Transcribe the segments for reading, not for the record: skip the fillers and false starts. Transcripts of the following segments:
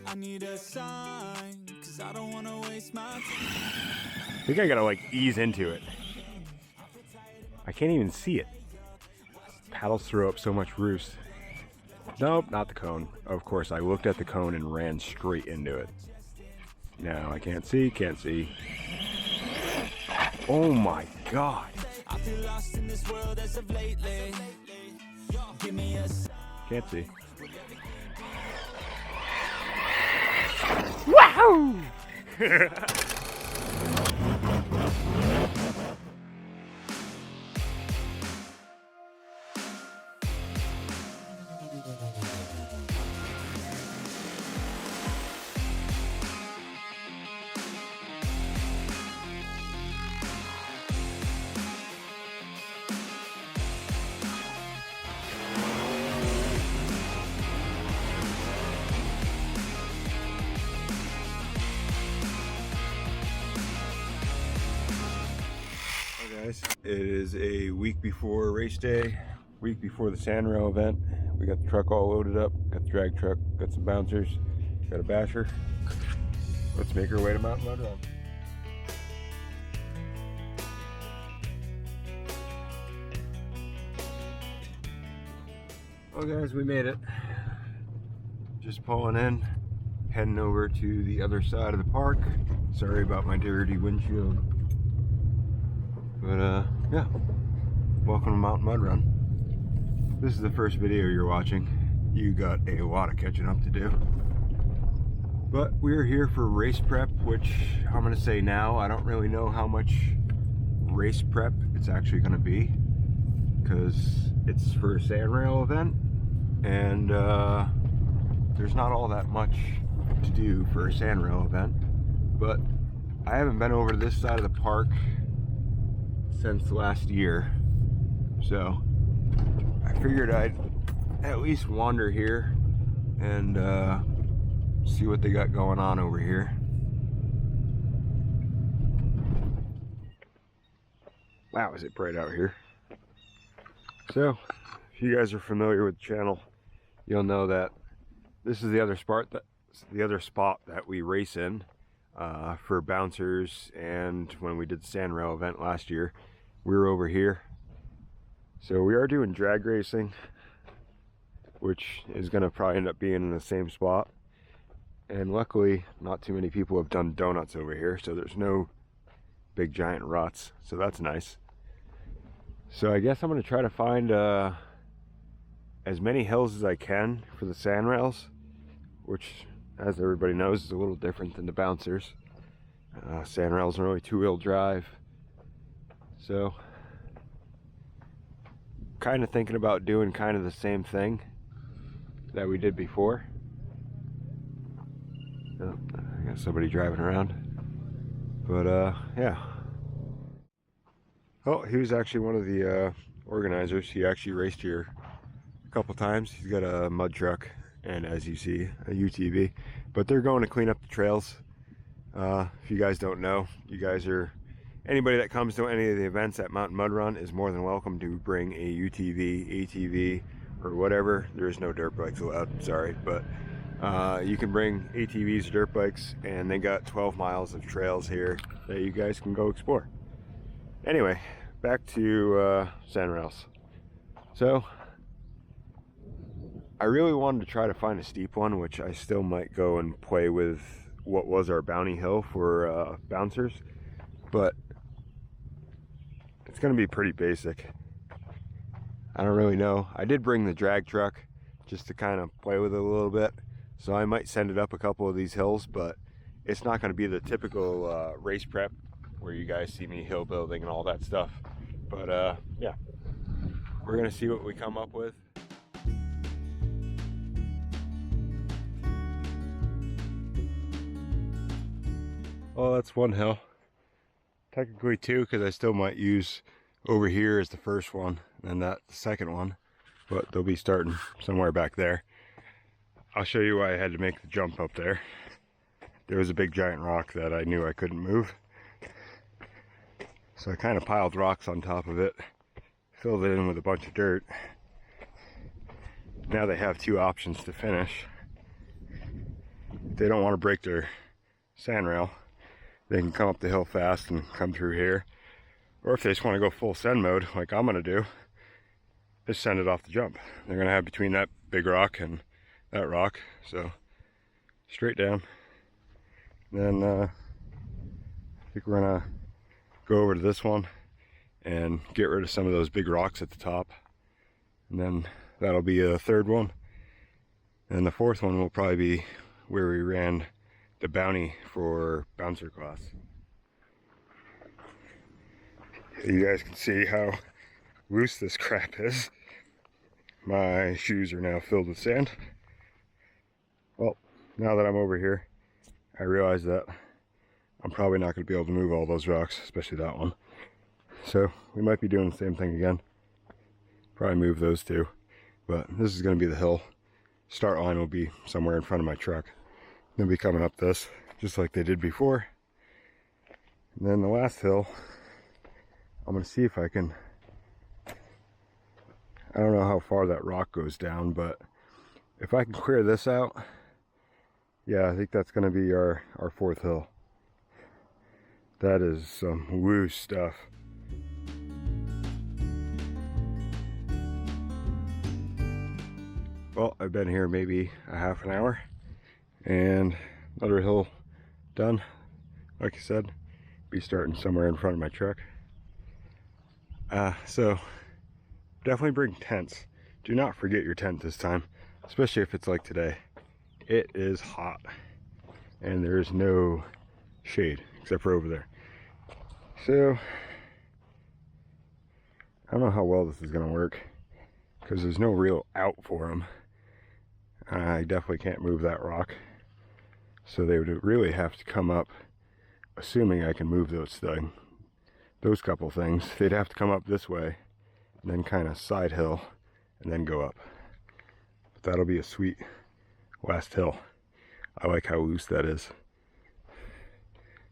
I need a sign, 'cause I don't wanna waste my time. I think I gotta like ease into it. I can't even see it. Paddles throw up so much roost. Nope, not the cone. Of course, I looked at the cone and ran straight into it. No, I can't see, can't see. Oh my God. I feel lost in this world as of lately. Give me a sign. Can't see. Wahoo! Guys, it is a week before race day, week before the Sanrail event. We got the truck all loaded up, got the drag truck, got some bouncers, got a basher. Let's make our way to Mountain Mud Run. Well guys, we made it. Just pulling in, heading over to the other side of the park. Sorry about my dirty windshield. But yeah, welcome to Mountain Mud Run. This is the first video you're watching. You got a lot of catching up to do. But we're here for race prep, which I'm gonna say now, I don't really know how much race prep it's actually gonna be, because it's for a Sanrail event, and there's not all that much to do for a Sanrail event. But I haven't been over to this side of the park since last year, so I figured I'd at least wander here and see what they got going on over here. Wow, is it bright out here. So if you guys are familiar with the channel, you'll know that this is the other spot that we race in for bouncers, and when we did the Sanrail event last year, we were over here. So we are doing drag racing, which is going to probably end up being in the same spot. And luckily, not too many people have done donuts over here, so there's no big giant ruts, so that's nice. So I guess I'm going to try to find as many hills as I can for the Sanrails, which, as everybody knows, is a little different than the bouncers. Sanrails are only two-wheel drive. So, kind of thinking about doing kind of the same thing that we did before. Oh, I got somebody driving around. But, yeah. Oh, he was actually one of the organizers. He actually raced here a couple times. He's got a mud truck and, as you see, a UTV. But they're going to clean up the trails. If you guys don't know, anybody that comes to any of the events at Mountain Mud Run is more than welcome to bring a UTV, ATV, or whatever. There is no dirt bikes allowed, sorry, but you can bring ATVs, dirt bikes, and they got 12 miles of trails here that you guys can go explore. Anyway, back to Sanrails. So, I really wanted to try to find a steep one, which I still might go and play with what was our bounty hill for bouncers, but it's going to be pretty basic. I don't really know. I did bring the drag truck just to kind of play with it a little bit, so I might send it up a couple of these hills, but it's not going to be the typical race prep where you guys see me hill building and all that stuff. But yeah, we're going to see what we come up with. Oh, that's one hill. Technically two, because I still might use over here as the first one and that the second one, but they'll be starting somewhere back there. I'll show you why I had to make the jump up there. There was a big giant rock that I knew I couldn't move, so I kind of piled rocks on top of it, filled it in with a bunch of dirt. Now they have two options to finish. they don't want to break their sand rail, they can come up the hill fast and come through here. Or if they just want to go full send mode, like I'm going to do, just send it off the jump. They're going to have between that big rock and that rock, so straight down. Then I think we're going to go over to this one and get rid of some of those big rocks at the top. And then that'll be a third one. And the fourth one will probably be where we ran the bounty for bouncer class. You guys can see how loose this crap is. My shoes are now filled with sand. Well, now that I'm over here, I realize that I'm probably not going to be able to move all those rocks, especially that one. So we might be doing the same thing again. Probably move those two. But this is going to be the hill. Start line will be somewhere in front of my truck. They'll be coming up this, just like they did before. And then the last hill, I'm going to see if I can... I don't know how far that rock goes down, but if I can clear this out, yeah, I think that's going to be our fourth hill. That is some woo stuff. Well, I've been here maybe a half an hour, and another hill done. Like I said, be starting somewhere in front of my truck. So definitely bring tents. Do not forget your tent this time, especially if it's like today. It is hot, and there's no shade except for over there. So I don't know how well this is going to work, because there's no real out for them. I definitely can't move that rock, so they would really have to come up, assuming I can move those couple things. They'd have to come up this way and then kind of side hill and then go up. But that'll be a sweet last hill. I like how loose that is.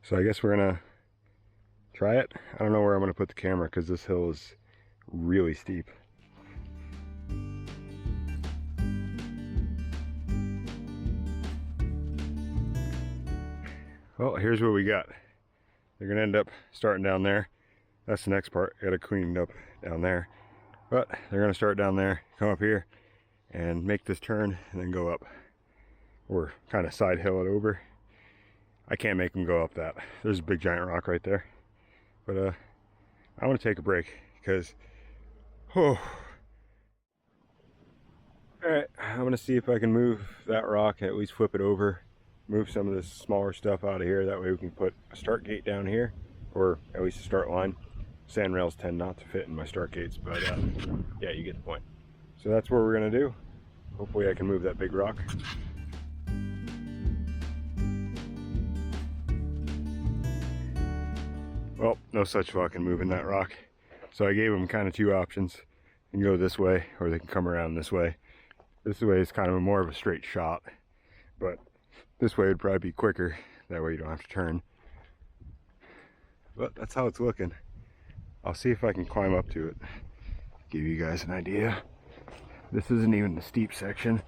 So I guess we're gonna try it. I don't know where I'm gonna put the camera because this hill is really steep. Well, here's what we got. They're gonna end up starting down there. That's the next part. Got to clean it up down there. But they're gonna start down there, come up here, and make this turn, and then go up. Or kind of side hill it over. I can't make them go up that. There's a big giant rock right there. But I want to take a break because, oh. Alright, I'm gonna see if I can move that rock, at least flip it over. Move some of this smaller stuff out of here. That way we can put a start gate down here, or at least a start line. Sand rails tend not to fit in my start gates, but yeah, you get the point. So that's what we're gonna do. Hopefully I can move that big rock. Well, no such luck in moving that rock. So I gave them kind of two options. You can go this way, or they can come around this way. This way is kind of more of a straight shot, but this way would probably be quicker. That way you don't have to turn. But that's how it's looking. I'll see if I can climb up to it. Give you guys an idea. This isn't even the steep section.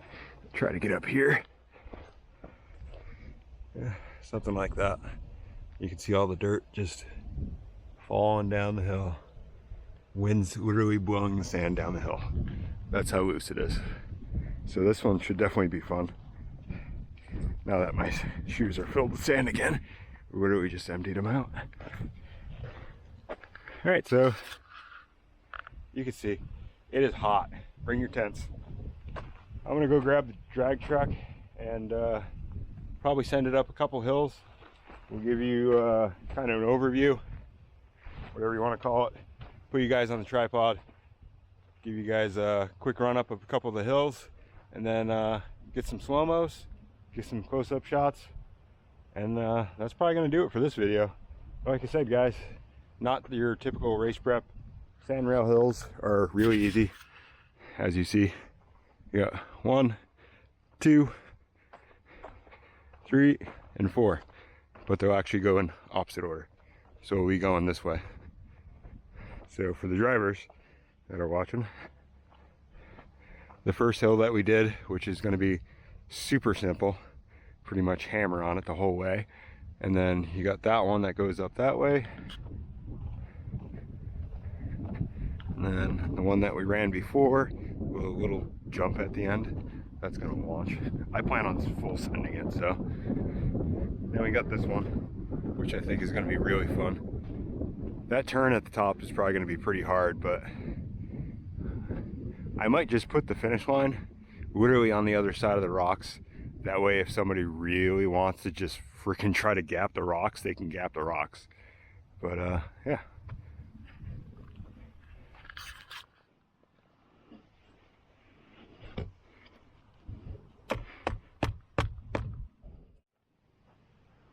Try to get up here. Yeah, something like that. You can see all the dirt just falling down the hill. Wind's literally blowing the sand down the hill. That's how loose it is. So this one should definitely be fun. Now that my shoes are filled with sand again, we literally just emptied them out. Alright, so you can see it is hot. Bring your tents. I'm gonna go grab the drag truck and probably send it up a couple hills. We'll give you kind of an overview, whatever you want to call it. Put you guys on the tripod, give you guys a quick run up of a couple of the hills, and then get some slow-mos, get some close-up shots, and that's probably going to do it for this video. Like I said, guys, not your typical race prep. Sand rail hills are really easy, as you see. You got 1, 2, 3, and 4, but they'll actually go in opposite order. So we'll be going this way. So for the drivers that are watching, the first hill that we did, which is going to be super simple, pretty much hammer on it the whole way. And then you got that one that goes up that way. And then the one that we ran before with a little jump at the end, that's gonna launch. I plan on full sending it, so. Then we got this one, which I think is gonna be really fun. That turn at the top is probably gonna be pretty hard, but I might just put the finish line literally on the other side of the rocks. That way if somebody really wants to just freaking try to gap the rocks, they can gap the rocks. But yeah.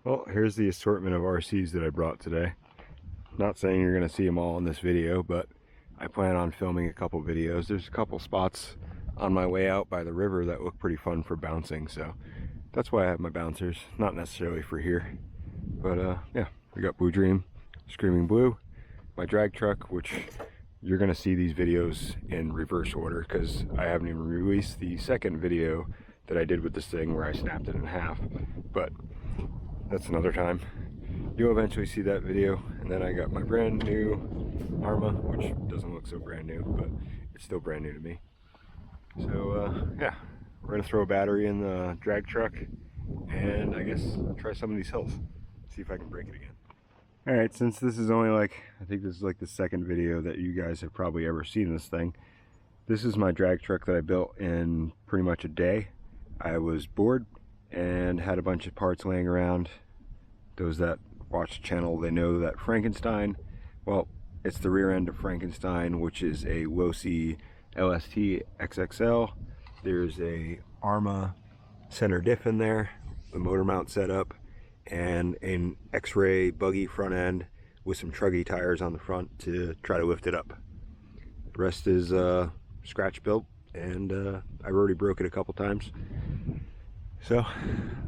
Well, here's the assortment of RCs that I brought today. Not saying you're going to see them all in this video, but I plan on filming a couple videos. There's a couple spots on my way out by the river that look pretty fun for bouncing, so that's why I have my bouncers, not necessarily for here. But yeah, we got Blue Dream, Screaming Blue, my drag truck, which you're going to see these videos in reverse order because I haven't even released the second video that I did with this thing where I snapped it in half, but that's another time. You'll eventually see that video. And then I got my brand new Arrma, which doesn't look so brand new, but it's still brand new to me. So yeah, we're gonna throw a battery in the drag truck and I guess try some of these hills, see if I can break it again. All right, since this is only like, I think this is like the second video that you guys have probably ever seen this thing. This is my drag truck that I built in pretty much a day. I was bored and had a bunch of parts laying around. Those that watch the channel, they know that Frankenstein, well, it's the rear end of Frankenstein, which is a low-C LST XXL. There's a Arrma center diff in there, the motor mount setup, and an X-ray buggy front end with some truggy tires on the front to try to lift it up. The rest is scratch built, and I've already broke it a couple times. So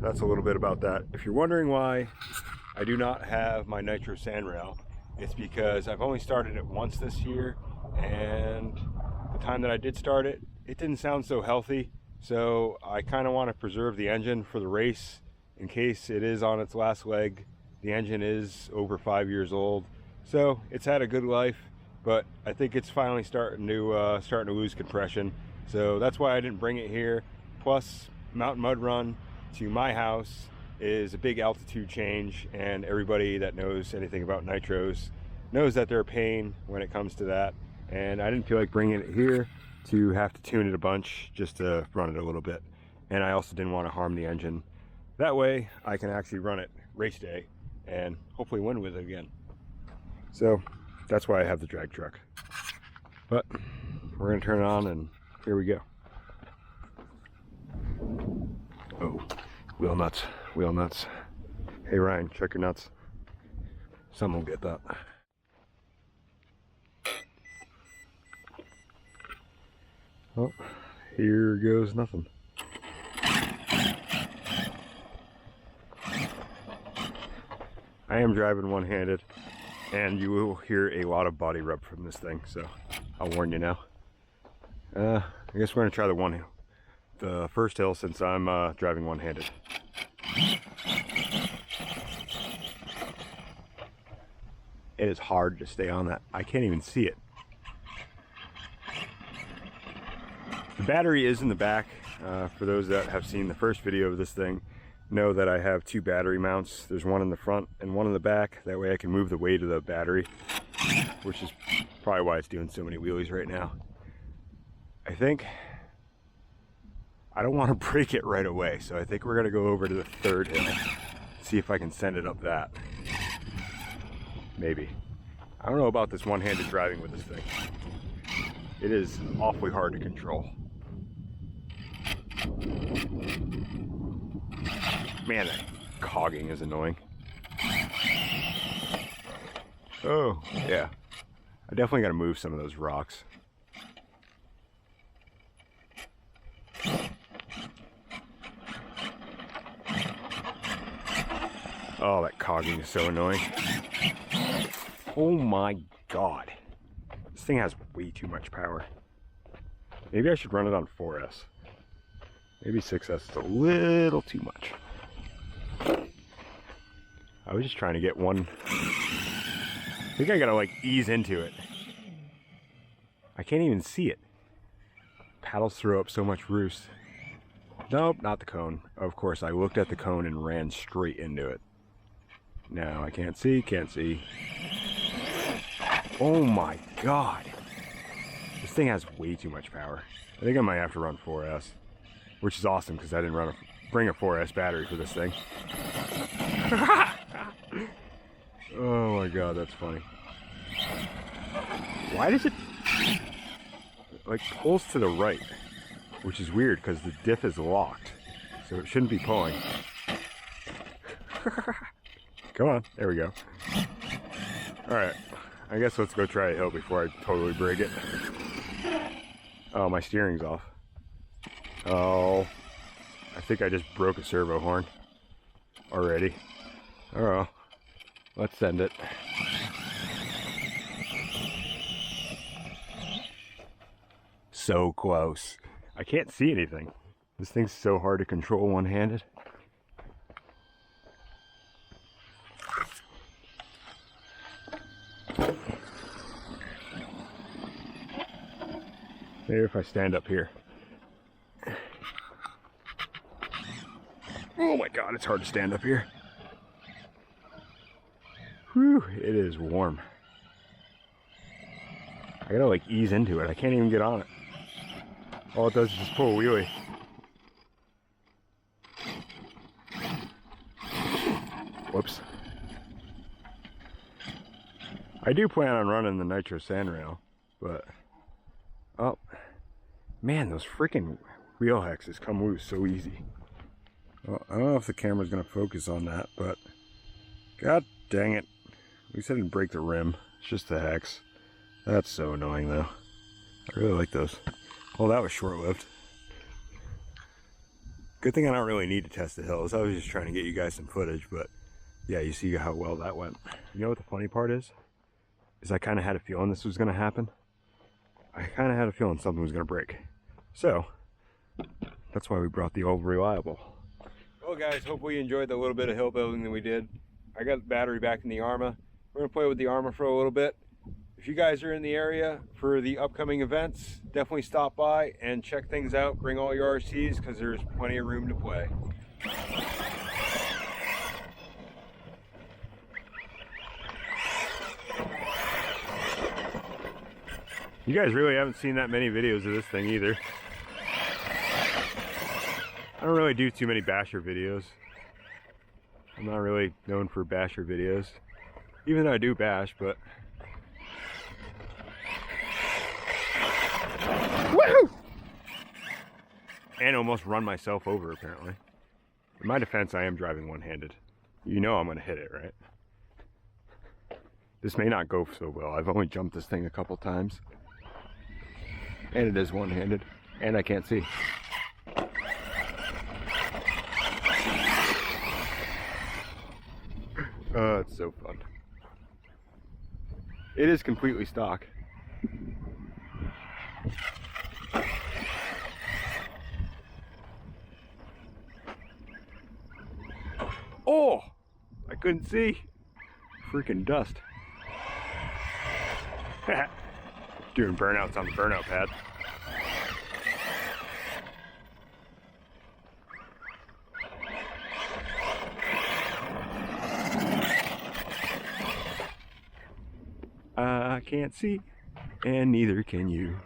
that's a little bit about that. If you're wondering why I do not have my nitro sand rail, it's because I've only started it once this year, and the time that I did start it, it didn't sound so healthy. So I kind of want to preserve the engine for the race in case it is on its last leg. The engine is over 5 years old, so it's had a good life, but I think it's finally starting to lose compression. So that's why I didn't bring it here. Plus, Mountain Mud Run to my house is a big altitude change, and everybody that knows anything about nitros knows that they're a pain when it comes to that, and I didn't feel like bringing it here to have to tune it a bunch just to run it a little bit. And I also didn't want to harm the engine. That way I can actually run it race day and hopefully win with it again. So that's why I have the drag truck. But we're gonna turn it on and here we go. Oh, wheel nuts, wheel nuts. Hey Ryan, check your nuts. Someone will get that. Oh, here goes nothing. I am driving one-handed, and you will hear a lot of body rub from this thing, so I'll warn you now. I guess we're gonna try the first hill since I'm driving one-handed. It is hard to stay on that. I can't even see it. The battery is in the back. For those that have seen the first video of this thing, know that I have two battery mounts. There's one in the front and one in the back. That way I can move the weight of the battery, which is probably why it's doing so many wheelies right now. I don't want to break it right away, so I think we're gonna go over to the third hill, see if I can send it up that. Maybe. I don't know about this one-handed driving with this thing. It is awfully hard to control. Man, that cogging is annoying. Oh, yeah. I definitely gotta move some of those rocks. Oh, that cogging is so annoying. Oh my god. This thing has way too much power. Maybe I should run it on 4S. Maybe 6S is a little too much. I was just trying to get one. I think I gotta like ease into it. I can't even see it. Paddles throw up so much roost. Nope, not the cone. Of course, I looked at the cone and ran straight into it. No, I can't see, can't see. Oh my God. This thing has way too much power. I think I might have to run 4S, which is awesome because I didn't bring a 4S battery for this thing. Oh my God, that's funny. Why does it like pulls to the right? Which is weird because the diff is locked, so it shouldn't be pulling. Come on, there we go. All right, I guess let's go try a hill before I totally break it. Oh, my steering's off. Oh, I think I just broke a servo horn already. Oh, let's send it. So close. I can't see anything. This thing's so hard to control one-handed. Maybe if I stand up here. Oh my God, it's hard to stand up here. Whew, it is warm. I gotta like ease into it. I can't even get on it. All it does is just pull a wheelie. Whoops. I do plan on running the nitro sand rail, but oh man, those freaking wheel hexes come loose so easy. Well, I don't know if the camera's gonna focus on that, but god dang it. At least I didn't break the rim. It's just the hex. That's so annoying though. I really like those. Well, that was short-lived. Good thing I don't really need to test the hills. I was just trying to get you guys some footage, but yeah, you see how well that went. You know what the funny part is? I kind of had a feeling this was going to happen. I kind of had a feeling something was going to break. So, that's why we brought the old reliable. Well guys, hopefully you enjoyed the little bit of hill building that we did. I got the battery back in the Arrma. We're going to play with the Arrma for a little bit. If you guys are in the area for the upcoming events, definitely stop by and check things out. Bring all your RCs because there's plenty of room to play. You guys really haven't seen that many videos of this thing either. I don't really do too many basher videos. I'm not really known for basher videos. Even though I do bash, but woohoo! And almost run myself over, apparently. In my defense, I am driving one-handed. You know I'm going to hit it, right? This may not go so well. I've only jumped this thing a couple times. And it is one-handed. And I can't see. Oh, it's so fun. It is completely stock. Oh! I couldn't see. Freaking dust. Doing burnouts on the burnout pad. I can't see, and neither can you.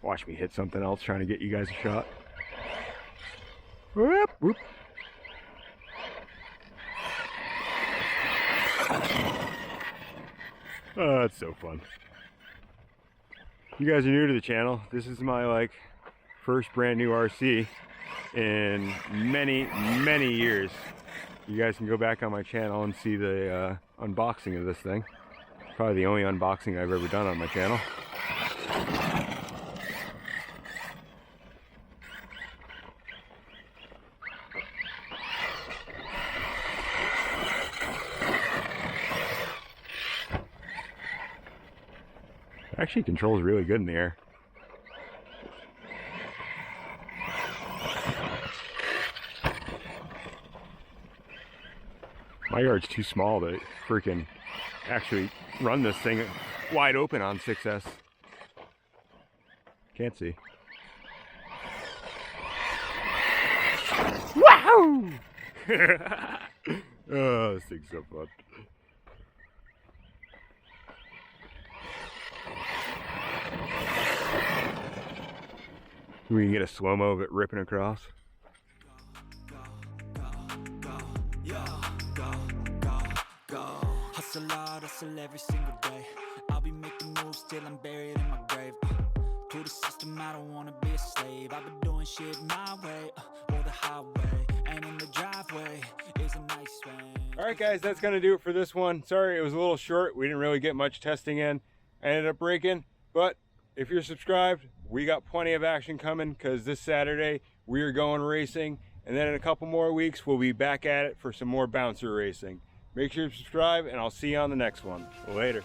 Watch me hit something else trying to get you guys a shot. Whoop, whoop. Oh, that's so fun. You guys are new to the channel. This is my first brand new RC in many years. You guys can go back on my channel and see the unboxing of this thing. Probably the only unboxing I've ever done on my channel. Actually controls really good in the air. My yard's too small to freaking actually run this thing wide open on 6S. Can't see. Wow! Oh, this thing's so fun. We can get a slow-mo of it ripping across. Hustle hard, hustle every single day. I'll be making moves till I'm buried in my grave. To the system, I don't wanna be a slave. I've been doing shit my way, or the highway. And in the driveway is a nice way. Alright guys, that's gonna do it for this one. Sorry it was a little short. We didn't really get much testing in. I ended up breaking, but if you're subscribed, we got plenty of action coming because this Saturday we are going racing, and then in a couple more weeks we'll be back at it for some more bouncer racing. Make sure you subscribe, and I'll see you on the next one. Later.